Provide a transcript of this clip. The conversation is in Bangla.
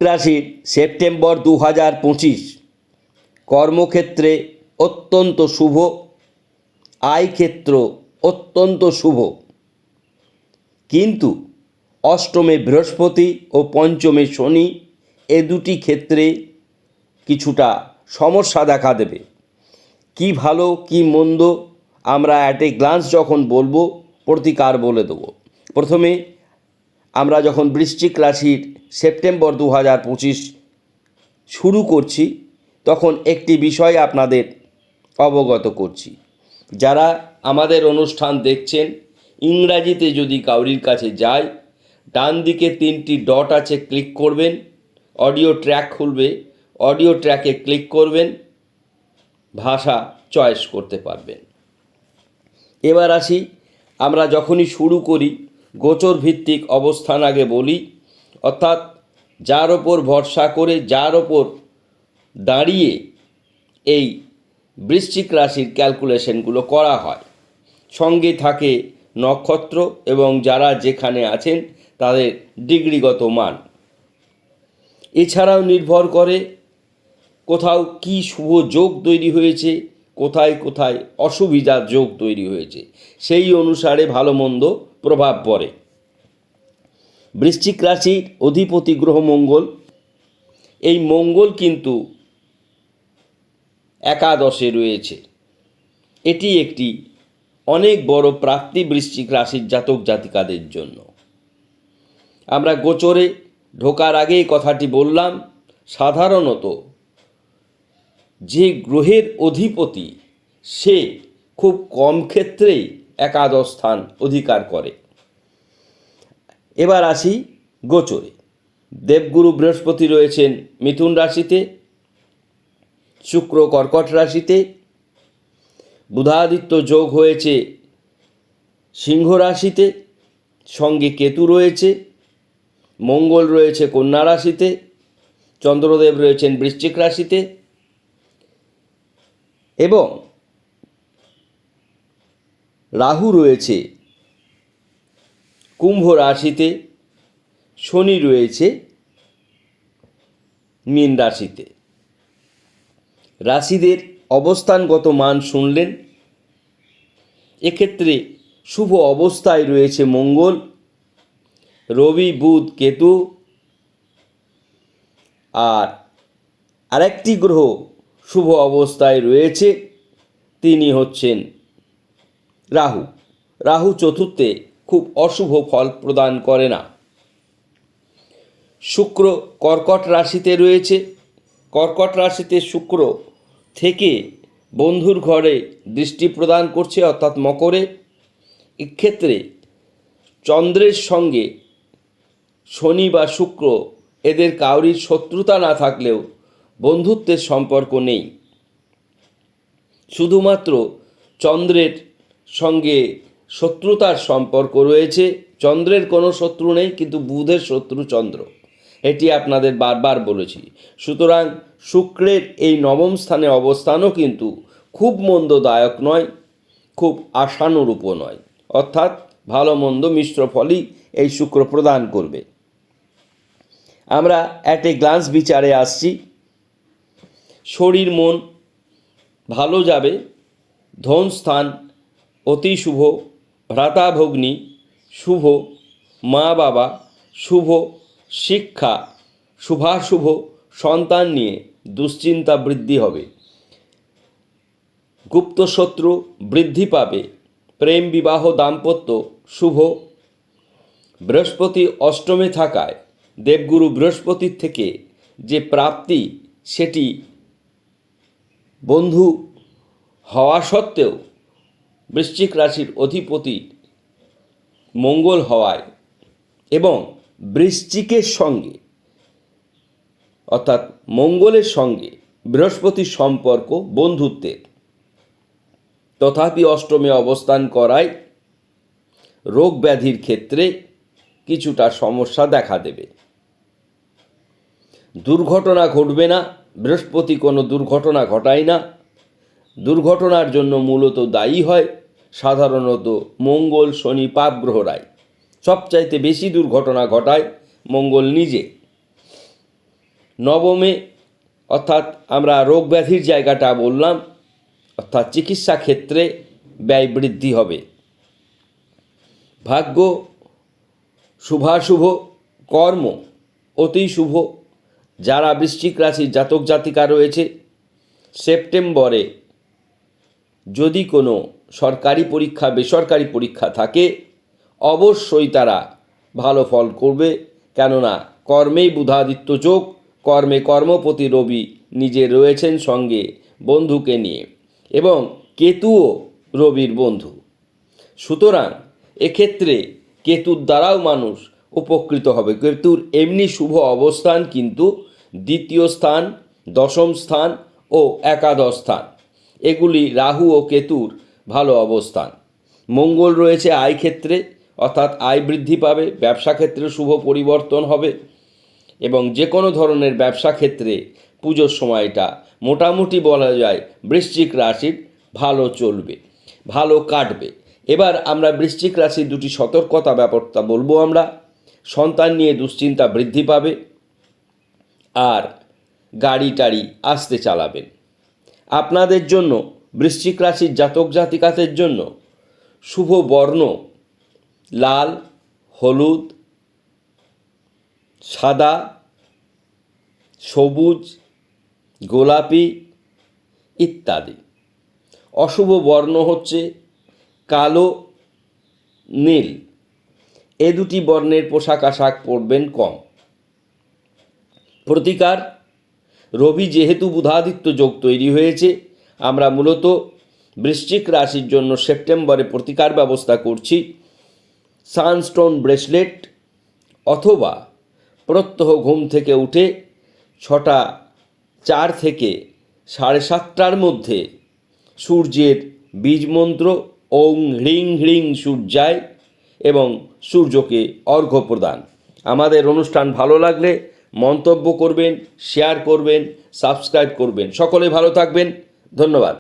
রাশির সেপ্টেম্বর 2025 কর্মক্ষেত্রে অত্যন্ত শুভ, আয়ক্ষেত্র অত্যন্ত শুভ, কিন্তু অষ্টমে বৃহস্পতি ও পঞ্চমে শনি এ দুটি ক্ষেত্রে কিছুটা সমস্যা দেখা দেবে। কি ভালো কি মন্দ আমরা অ্যাট এ গ্লান্স যখন বলবো, প্রতিকার বলে দেবো। প্রথমে আমরা যখন বৃশ্চিক রাশির সেপ্টেম্বর 2025 শুরু করছি, তখন একটি বিষয় আপনাদের অবগত করছি। যারা আমাদের অনুষ্ঠান দেখছেন, ইংরাজিতে যদি কাউরির কাছে যায়, ডান দিকে 3টি ডট আছে, ক্লিক করবেন, অডিও ট্র্যাক খুলবে, অডিও ট্র্যাকে ক্লিক করবেন, ভাষা চয়েস করতে পারবেন। এবার আসি, আমরা যখনই শুরু করি গোচর ভিত্তিক অবস্থান আগে বলি, অর্থাৎ যার ওপর ভরসা করে, যার ওপর দাঁড়িয়ে এই বৃশ্চিক রাশির ক্যালকুলেশনগুলো করা হয়। সঙ্গে থাকে নক্ষত্র এবং যারা যেখানে আছেন তাদের ডিগ্রিগত মান। এছাড়াও নির্ভর করে কোথাও কি শুভ যোগ তৈরি হয়েছে, কোথায় কোথায় অসুবিধার যোগ তৈরি হয়েছে, সেই অনুসারে ভালো মন্দ প্রভাব পড়ে। বৃশ্চিক রাশির অধিপতি গ্রহ মঙ্গল, এই মঙ্গল কিন্তু একাদশে রয়েছে। এটি একটি অনেক বড় প্রাপ্তি বৃশ্চিক রাশির জাতক জাতিকাদের জন্য। আমরা গোচরে ঢোকার আগেই কথাটি বললাম, সাধারণত যে গ্রহের অধিপতি সে খুব কম ক্ষেত্রেই একাদশ স্থান অধিকার করে। এবার আসি গোচরে। দেবগুরু বৃহস্পতি রয়েছেন মিথুন রাশিতে, শুক্র কর্কট রাশিতে, বুধাদিত্য যোগ হয়েছে সিংহ রাশিতে, সঙ্গে কেতু রয়েছে, মঙ্গল রয়েছে কন্যা রাশিতে, চন্দ্রদেব রয়েছেন বৃশ্চিক রাশিতে এবং রাহু রয়েছে কুম্ভ রাশিতে, শনি রয়েছে মীন রাশিতে। রাশিদের অবস্থানগত মান শুনলেন। এক্ষেত্রে শুভ অবস্থায় রয়েছে মঙ্গল, রবি, বুধ, কেতু, আর আরেকটি গ্রহ শুভ অবস্থায় রয়েছে, তিনি হচ্ছেন রাহু। রাহু চতুর্থে খুব অশুভ ফল প্রদান করে না। শুক্র কর্কট রাশিতে রয়েছে। কর্কট রাশিতে শুক্র থেকে বন্ধুর ঘরে দৃষ্টি প্রদান করছে, অর্থাৎ মকরে। এক্ষেত্রে চন্দ্রের সঙ্গে শনি বা শুক্র এদের কাউরির শত্রুতা না থাকলেও বন্ধুত্বের সম্পর্ক নেই। শুধুমাত্র চন্দ্রের সঙ্গে শত্রুতার সম্পর্ক রয়েছে। চন্দ্রের কোনো শত্রু নেই, কিন্তু বুধের শত্রু চন্দ্র, এটি আপনাদের বারবার বলেছি। সুতরাং শুক্রের এই নবম স্থানে অবস্থানও কিন্তু খুব মন্দদায়ক নয়, খুব আশানুরূপও নয়, অর্থাৎ ভালো মন্দ মিশ্র ফলই এই শুক্র প্রদান করবে। আমরা অ্যাট এ গ্লান্স বিচারে আসছি। শরীর মন ভালো যাবে, ধন স্থান অতি শুভ, ভ্রাতাভগ্নী শুভ, মা বাবা শুভ, শিক্ষা শুভাশুভ, সন্তান নিয়ে দুশ্চিন্তা বৃদ্ধি হবে, গুপ্ত শত্রু বৃদ্ধি পাবে, প্রেম বিবাহ দাম্পত্য শুভ। বৃহস্পতি অষ্টমে থাকায় দেবগুরু বৃহস্পতির থেকে যে প্রাপ্তি, সেটি বন্ধু হওয়া সত্ত্বেও বৃশ্চিক রাশির অধিপতি মঙ্গল হওয়ায় এবং বৃশ্চিকের সঙ্গে অর্থাৎ মঙ্গলের সঙ্গে বৃহস্পতির সম্পর্ক বন্ধুত্বের, তথাপি অষ্টমে অবস্থান করায় রোগ ব্যাধির ক্ষেত্রে কিছুটা সমস্যা দেখা দেবে। দুর্ঘটনা ঘটবে না, বৃহস্পতি কোনো দুর্ঘটনা ঘটায় না। দুর্ঘটনার জন্য মূলত দায়ী হয় সাধারণত মঙ্গল, শনি, পাপ গ্রহরাই। সবচাইতে বেশি দুর্ঘটনা ঘটায় মঙ্গল নিজে। নবমে অর্থাৎ আমরা রোগ ব্যাধির জায়গাটা বললাম, অর্থাৎ চিকিৎসা ক্ষেত্রে ব্যয় বৃদ্ধি হবে। ভাগ্য শুভাশুভ, কর্ম অতি শুভ। যারা বৃশ্চিক রাশির জাতক জাতিকা রয়েছে, সেপ্টেম্বরে যদি কোনো সরকারি পরীক্ষা বেসরকারি পরীক্ষা থাকে, অবশ্যই তারা ভালো ফল করবে। কেননা কর্মেই বুধাদিত্য যোগ, কর্মে কর্মপতি রবি নিজে রয়েছেন সঙ্গে বন্ধুকে নিয়ে, এবং কেতুও রবির বন্ধু। সুতরাং এক্ষেত্রে কেতুর দ্বারাও মানুষ উপকৃত হবে। কেতুর এমনি শুভ অবস্থান কিন্তু দ্বিতীয় স্থান, দশম স্থান ও একাদশ স্থান, এগুলি রাহু ও কেতুর ভালো অবস্থান। মঙ্গল রয়েছে আয় ক্ষেত্রে, অর্থাৎ আয় বৃদ্ধি পাবে, ব্যবসা ক্ষেত্রে শুভ পরিবর্তন হবে, এবং যে কোনো ধরনের ব্যবসা ক্ষেত্রে পুজোর সময়টা মোটামুটি বলা যায় বৃশ্চিক রাশির ভালো চলবে, ভালো কাটবে। এবার আমরা বৃশ্চিক রাশির দুটি সতর্কতা ব্যাপারটা বলবো আমরা। সন্তান নিয়ে দুশ্চিন্তা বৃদ্ধি পাবে, আর গাড়ি টাড়ি আস্তে চালাবেন। আপনাদের জন্য বৃশ্চিক রাশির জাতক জাতিকাদের জন্য শুভ বর্ণ লাল, হলুদ, সাদা, সবুজ, গোলাপি ইত্যাদি। অশুভ বর্ণ হচ্ছে কালো, নীল। এ দুটি বর্ণের পোশাক আশাক পরবেন কম। প্রতিকার, রবি যেহেতু বুধাদিত্য যোগ তৈরি হয়েছে, আমরা মূলত বৃশ্চিক রাশির জন্য সেপ্টেম্বরে প্রতিকার ব্যবস্থা করছি। সানস্টোন ব্রেসলেট, অথবা প্রত্যহ ঘুম থেকে উঠে 6:04 থেকে 7:30টার মধ্যে সূর্যের বীজ মন্ত্র ওং হ্রিং হ্রিং সূর্যায় এবং সূর্যকে অর্ঘ্য প্রদান। আমাদের অনুষ্ঠান ভালো লাগলে মন্তব্য করবেন, শেয়ার করবেন, সাবস্ক্রাইব করবেন। সকলে ভালো থাকবেন। ধন্যবাদ।